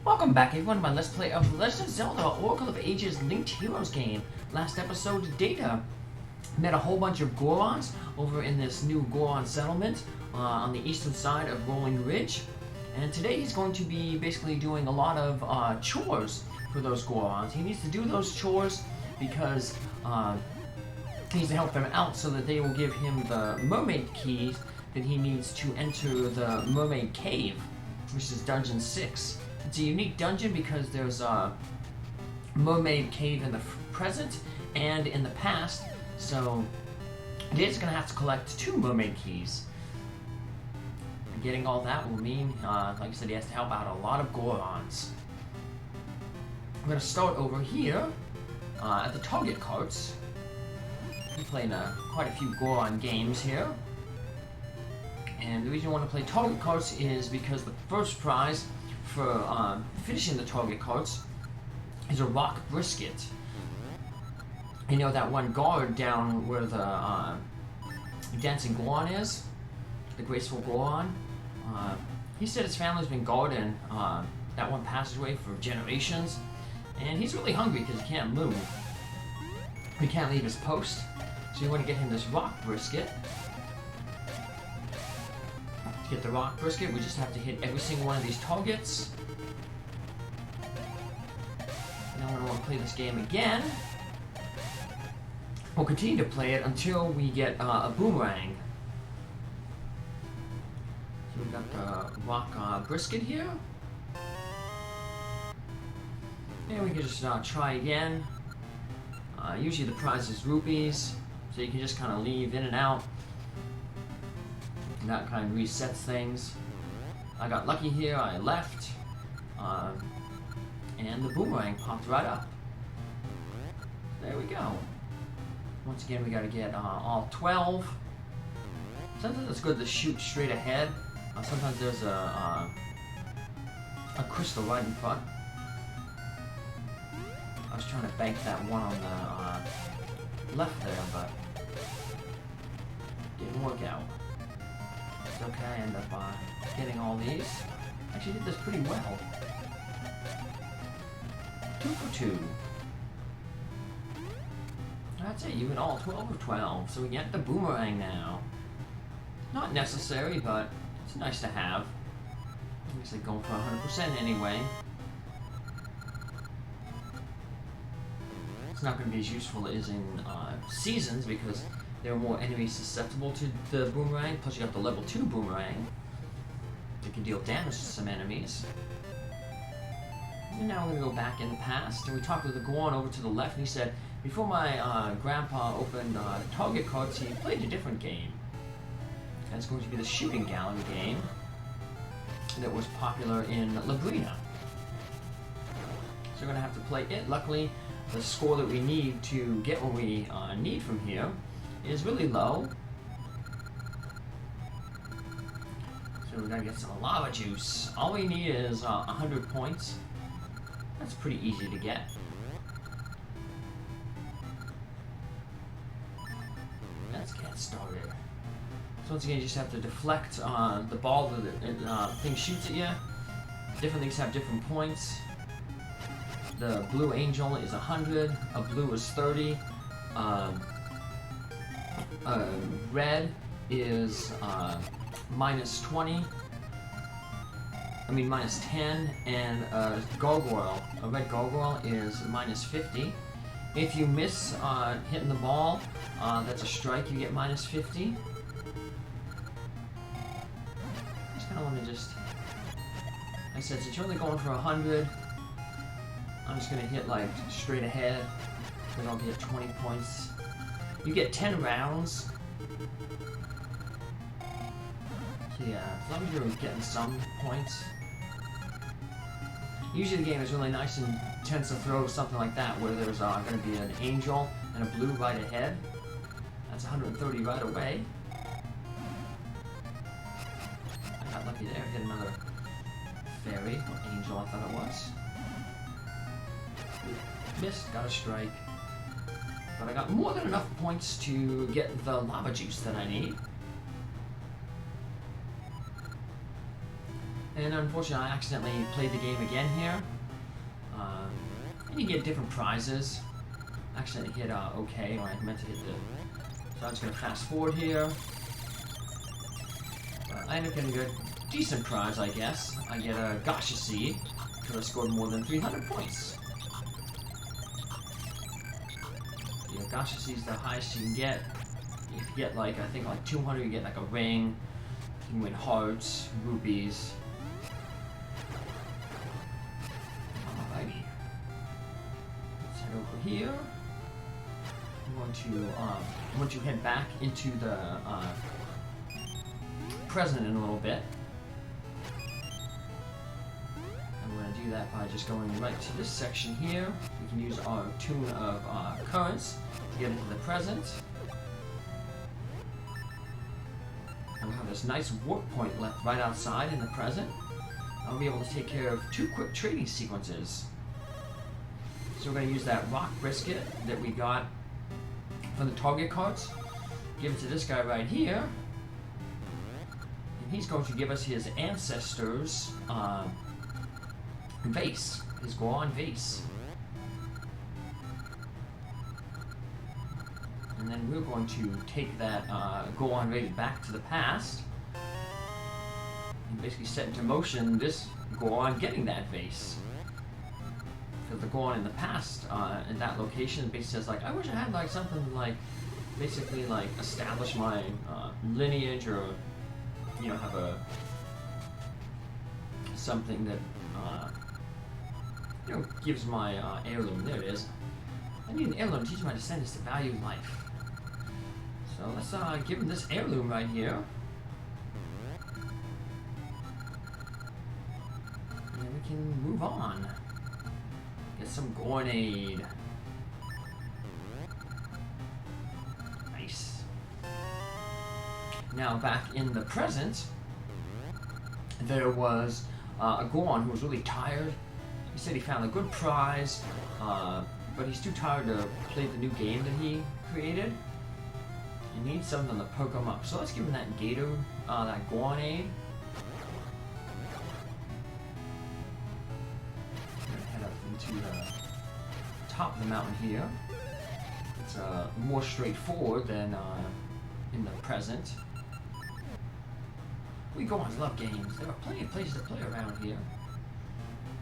Welcome back everyone to my Let's Play of The Legend of Zelda Oracle of Ages Linked Heroes game. Last episode, Data met a whole bunch of gorons over in this new goron settlement on the eastern side of Rolling Ridge. And today he's going to be basically doing a lot of chores for those gorons. He needs to do those chores because he needs to help them out so that they will give him the mermaid keys that he needs to enter the mermaid cave, which is Dungeon 6. It's a unique dungeon because there's a mermaid cave in the present and in the past, so Dave's going to have to collect 2 mermaid keys. And getting all that will mean, like I said, he has to help out a lot of gorons. I'm going to start over here at the target carts. We're playing quite a few goron games here. And the reason I want to play target carts is because the first prize for finishing the target carts is a rock brisket. You know that one guard down where the dancing goron is? The graceful goron? He said his family's been guarding that one passageway for generations, and he's really hungry because he can't move. He can't leave his post, so you want to get him this rock brisket. To get the rock brisket, we just have to hit every single one of these targets. Now when I want to play this game again, we'll continue to play it until we get a boomerang. So we've got the rock brisket here. And we can just try again. Usually the prize is rupees, so you can just kind of leave in and out. And that kind of resets things. I got lucky here, I left, and the boomerang popped right up. There we go. Once again, we gotta get all 12. Sometimes it's good to shoot straight ahead. Sometimes there's a crystal right in front. I was trying to bank that one on the left there, but didn't work out. It's okay, I end up getting all these. Actually did this pretty well. 2 for 2. That's it, you get all 12 of 12. So we get the boomerang now. Not necessary, but it's nice to have. I guess I'm going for 100% anyway. It's not going to be as useful as in Seasons because there are more enemies susceptible to the boomerang, plus you got the level 2 boomerang that can deal damage to some enemies. And now we're going to go back in the past, and we talked with the goron over to the left, and he said, before my grandpa opened target carts, he played a different game. That's going to be the shooting gallery game that was popular in Labrina. So we're going to have to play it. Luckily, the score that we need to get what we need from here is really low. So we're gonna get some lava juice. All we need is 100 points. That's pretty easy to get. Let's get started. So once again, you just have to deflect the ball that the thing shoots at you. Different things have different points. The blue angel is 100, a blue is 30, red is minus 20, minus 10, and a red gargoyle is minus 50. If you miss hitting the ball, that's a strike, you get minus 50. I just kind of want to like I said, since you're only going for 100, I'm just going to hit like straight ahead, then I'll get 20 points. You get 10 rounds. So yeah, as long as you're getting some points. Usually the game is really nice and tends to throw something like that where there's going to be an angel and a blue right ahead. That's 130 right away. I got lucky there, hit another fairy, or angel I thought it was. Missed, got a strike. But I got more than enough points to get the lava juice that I need. And unfortunately, I accidentally played the game again here. And you get different prizes. I accidentally hit OK, or I meant to hit the... So I'm just going to fast forward here. I end up getting a decent prize, I guess. I get a Gacha Seed, because I scored more than 300 points. Yeah, Gacha Seed is the highest you can get. If you get like, I think like 200, you get like a ring. You can win hearts, rupees. Alrighty. Let's head over here. I'm going to head back into the present in a little bit. And we're going to do that by just going right to this section here. We can use our tune of currents to get into the present. And we have this nice warp point left right outside in the present. I'll be able to take care of 2 quick trading sequences. So we're going to use that rock brisket that we got from the target cards. Give it to this guy right here. And he's going to give us his ancestors' vase, his goron vase. And then we're going to take that goron vase back to the past and basically set into motion this goron getting that vase. Because the goron in the past, in that location, basically says like, I wish I had like something like, basically like establish my lineage, or you know, have a something that you know, gives my heirloom. There it is. I need an heirloom to teach my descendants to value life. So let's give him this heirloom right here. And then we can move on. Get some goronaid. Nice. Now back in the present, there was a goron who was really tired. He said he found a good prize, but he's too tired to play the new game that he created. He needs something to perk him up. So let's give him that gator, that goronaid. Head up into the top of the mountain here. It's more straightforward than in the present. We gorons love games. There are plenty of places to play around here.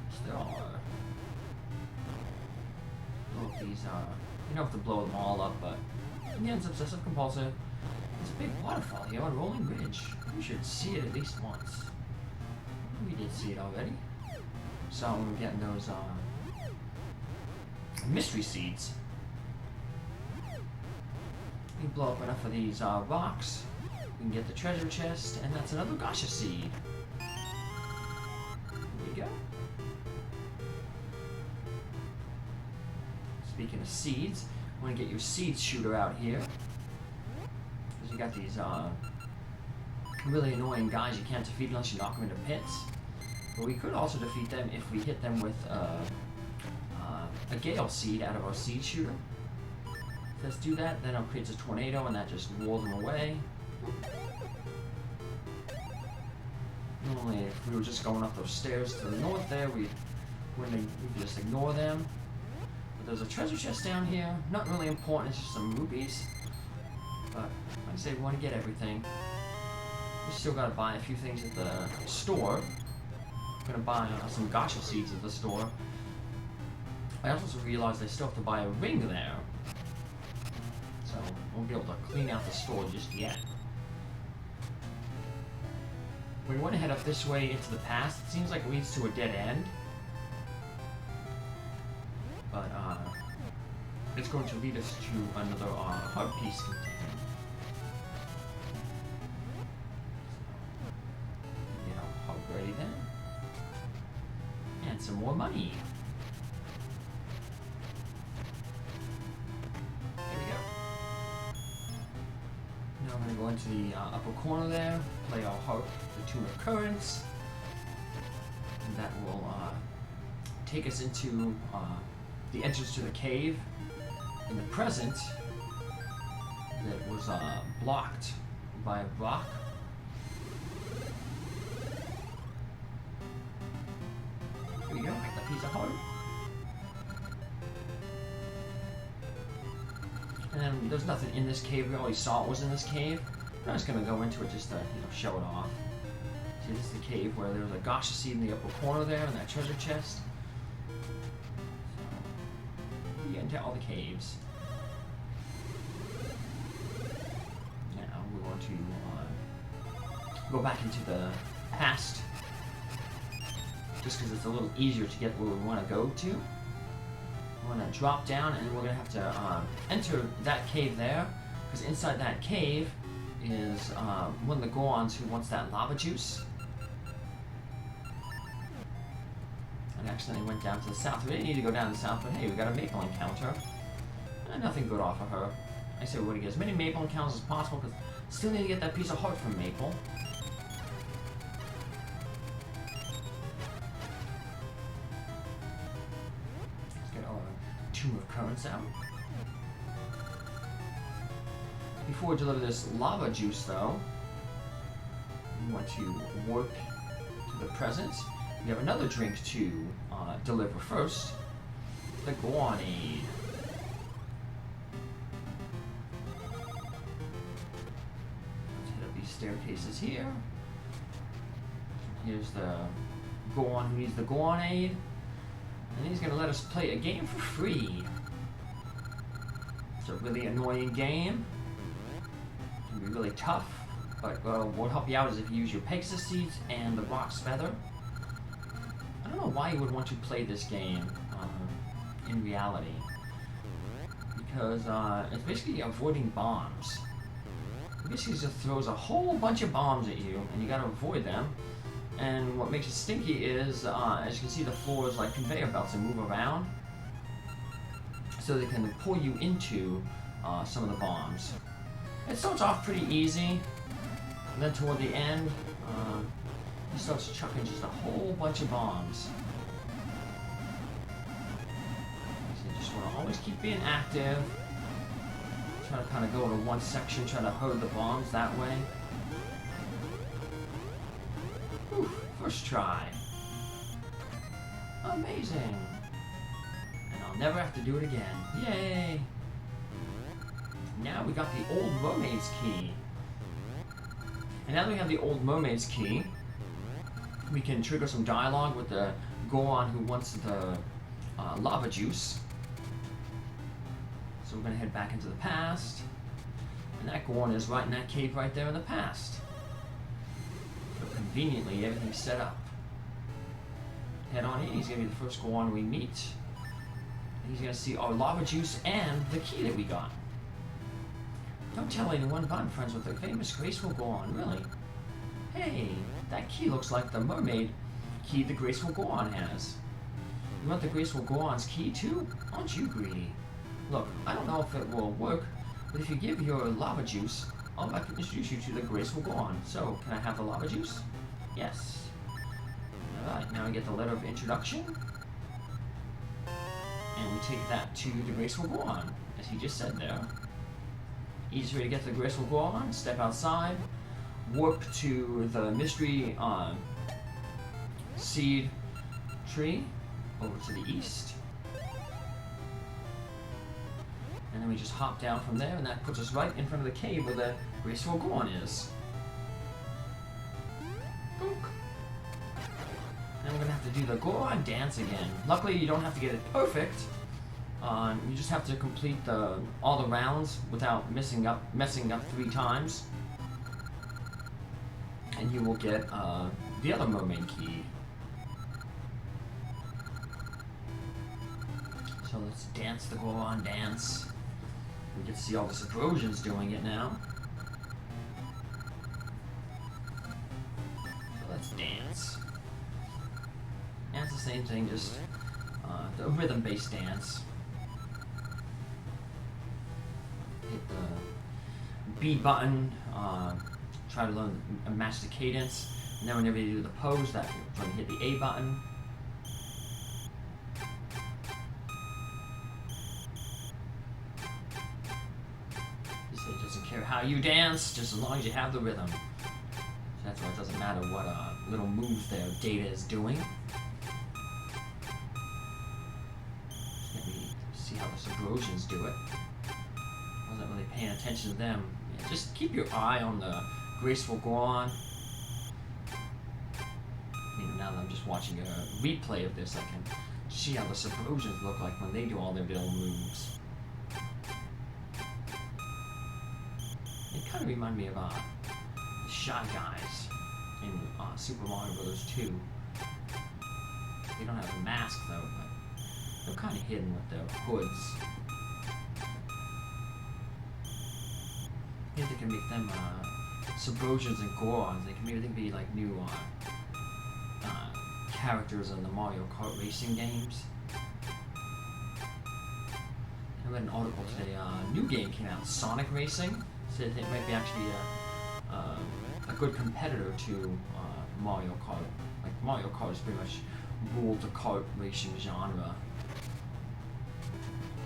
Yes, there are. Look, these you don't have to blow them all up, but yeah, it's obsessive compulsive. There's a big waterfall here on Rolling Ridge. We should see it at least once. We did see it already. So we're getting those mystery seeds. We blow up enough of these rocks, we can get the treasure chest, and that's another Gacha seed. There we go. Speaking of seeds, I want to get your seed shooter out here. Because you got these really annoying guys you can't defeat unless you knock them into pits. But we could also defeat them if we hit them with a gale seed out of our seed shooter. Let's do that, then it creates a tornado and that just rolls them away. Normally, if we were just going up those stairs to the north there, we could just ignore them. But there's a treasure chest down here. Not really important, it's just some rupees. But, like I say, we want to get everything. We still gotta buy a few things at the store. I'm gonna buy some Gacha seeds at the store. I also realized I still have to buy a ring there. So, I won't be able to clean out the store just yet. We want to head up this way into the past. It seems like it leads to a dead end. But, it's going to lead us to another heart piece container. So, get our heart ready then. And some more money. Now I'm going to go into the upper corner there, play our heart, the tune of currents, and that will take us into the entrance to the cave in the present that was blocked by a rock. that piece of heart. And then there's nothing in this cave. We always saw it was in this cave. I'm just gonna go into it just to, show it off. See, this is the cave where there's a gacha seed in the upper corner there in that treasure chest. So, you get into all the caves. Now we're going to go back into the past, just because it's a little easier to get where we want to go to. We're going to drop down and we're going to have to enter that cave there, because inside that cave is one of the gorons who wants that lava juice. And actually went down to the south. We didn't need to go down to the south, but hey, we got a maple encounter. Nothing good off of her. I say we're going to get as many maple encounters as possible, because still need to get that piece of heart from Maple. Tomb of Currents out. Before we deliver this lava juice, though, we want to warp to the present. We have another drink to deliver first, the goronaid. Let's head up these staircases here. Here's the goron who needs the goronaid. And he's going to let us play a game for free. It's a really annoying game. It can be really tough. But what will help you out is if you use your Pegasus seeds and the Rock's Feather. I don't know why you would want to play this game in reality. Because it's basically avoiding bombs. It basically just throws a whole bunch of bombs at you, and you got to avoid them. And what makes it stinky is, as you can see, the floor is like conveyor belts and move around. So they can pull you into some of the bombs. It starts off pretty easy. And then toward the end, he starts chucking just a whole bunch of bombs. So you just want to always keep being active. Try to kind of go to one section, try to herd the bombs that way. Whew, first try. Amazing. And I'll never have to do it again. Yay! Now we got the Old Mermaid's Key. And now that we have the Old Mermaid's Key, we can trigger some dialogue with the goron who wants the lava juice. So we're going to head back into the past. And that goron is right in that cave right there in the past. So conveniently, everything's set up. Head on in, he's going to be the first goron we meet. And he's going to see our lava juice and the key that we got. Don't tell anyone, but I'm friends with the famous graceful goron, really. Hey, that key looks like the mermaid key the graceful goron has. You want the graceful goron's key too? Aren't you greedy? Look, I don't know if it will work, but if you give your lava juice, I'll introduce you to the graceful goron. So, can I have the lava juice? Yes. Alright, now we get the letter of introduction. And we take that to the graceful goron, as he just said there. Easiest way to get to the graceful goron, step outside, warp to the mystery seed tree over to the east. And then we just hop down from there, and that puts us right in front of the cave where the graceful goron is. Boop. And we're going to have to do the goron dance again. Luckily, you don't have to get it perfect. You just have to complete all the rounds without messing up 3 times. And you will get the other mermaid key. So let's dance the goron dance. We get to see all the Sabrosians doing it now. So let's dance. And it's the same thing, just the rhythm-based dance. Hit the B button, try to learn match the cadence, and then whenever you do the pose, that you're trying to hit the A button. It doesn't care how you dance, just as long as you have the rhythm. So that's why it doesn't matter what little moves their data is doing. Subrosians do it. Wasn't really paying attention to them. Yeah, just keep your eye on the graceful goron. I mean, now that I'm just watching a replay of this, I can see how the Subrosians look like when they do all their little moves. They kind of remind me of the Shy Guys in Super Mario Bros. 2. They don't have a mask though, but they're kind of hidden with their hoods. I think they can make them Subrosians and gorons. They can maybe be like new characters in the Mario Kart racing games. I read an article today. A new game came out, Sonic Racing. Said it might be actually a good competitor to Mario Kart. Like Mario Kart is pretty much ruled the kart racing genre.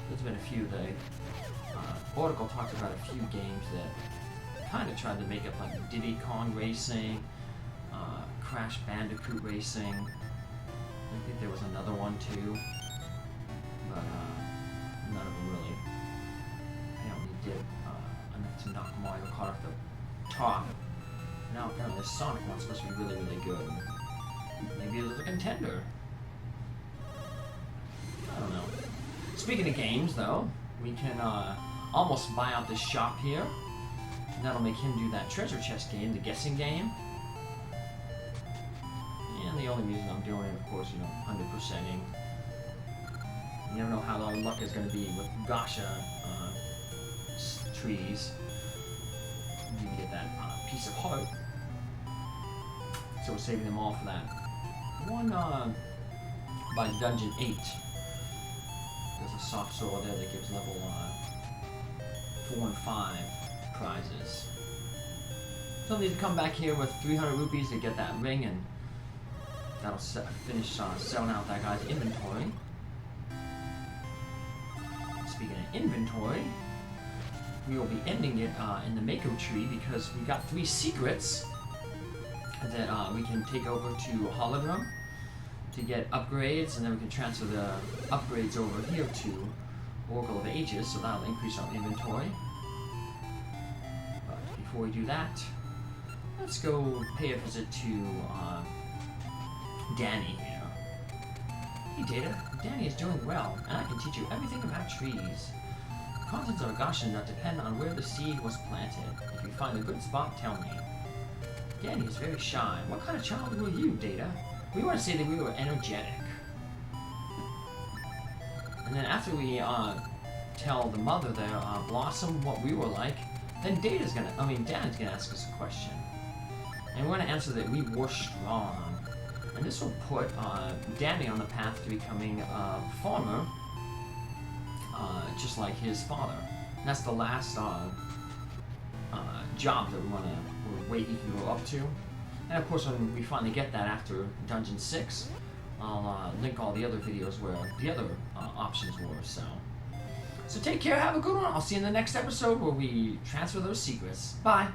There's been a few. The article talked about a few games that kind of tried to make it like Diddy Kong Racing, Crash Bandicoot Racing. I think there was another one too, but none of them really apparently did enough to knock Mario Kart off the top. Now apparently this Sonic one's supposed to be really, really good. Maybe it's a contender. I don't know. Speaking of games, though, we can almost buy out this shop here. And that'll make him do that treasure chest game, the guessing game. And the only reason I'm doing it, of course, 100%ing. You never know how our luck is going to be with Gasha trees. You need to get that piece of heart. So we're saving them all for that. One by Dungeon 8. There's a soft soil there that gives level 4 and 5 prizes. So I need to come back here with 300 rupees to get that ring, and that'll finish selling out that guy's inventory. Speaking of inventory, we will be ending it in the Mako tree because we got 3 secrets that we can take over to Hologram to get upgrades, and then we can transfer the upgrades over here to Oracle of Ages, so that'll increase our inventory. But before we do that, let's go pay a visit to Danny here. Hey Data, Danny is doing well, and I can teach you everything about trees. The contents of a Gasha nut depend on where the seed was planted. If you find a good spot, tell me. Danny is very shy. What kind of child were you, Data? We want to say that we were energetic. And then after we tell the mother there, Blossom, what we were like, then Danny's gonna ask us a question. And we're gonna answer that we were strong. And this will put Danny on the path to becoming a farmer, just like his father. And that's the last job that we're waiting to go up to. And of course, when we finally get that after Dungeon 6, I'll link all the other videos where the other options were. So take care, have a good one. I'll see you in the next episode where we transfer those secrets. Bye.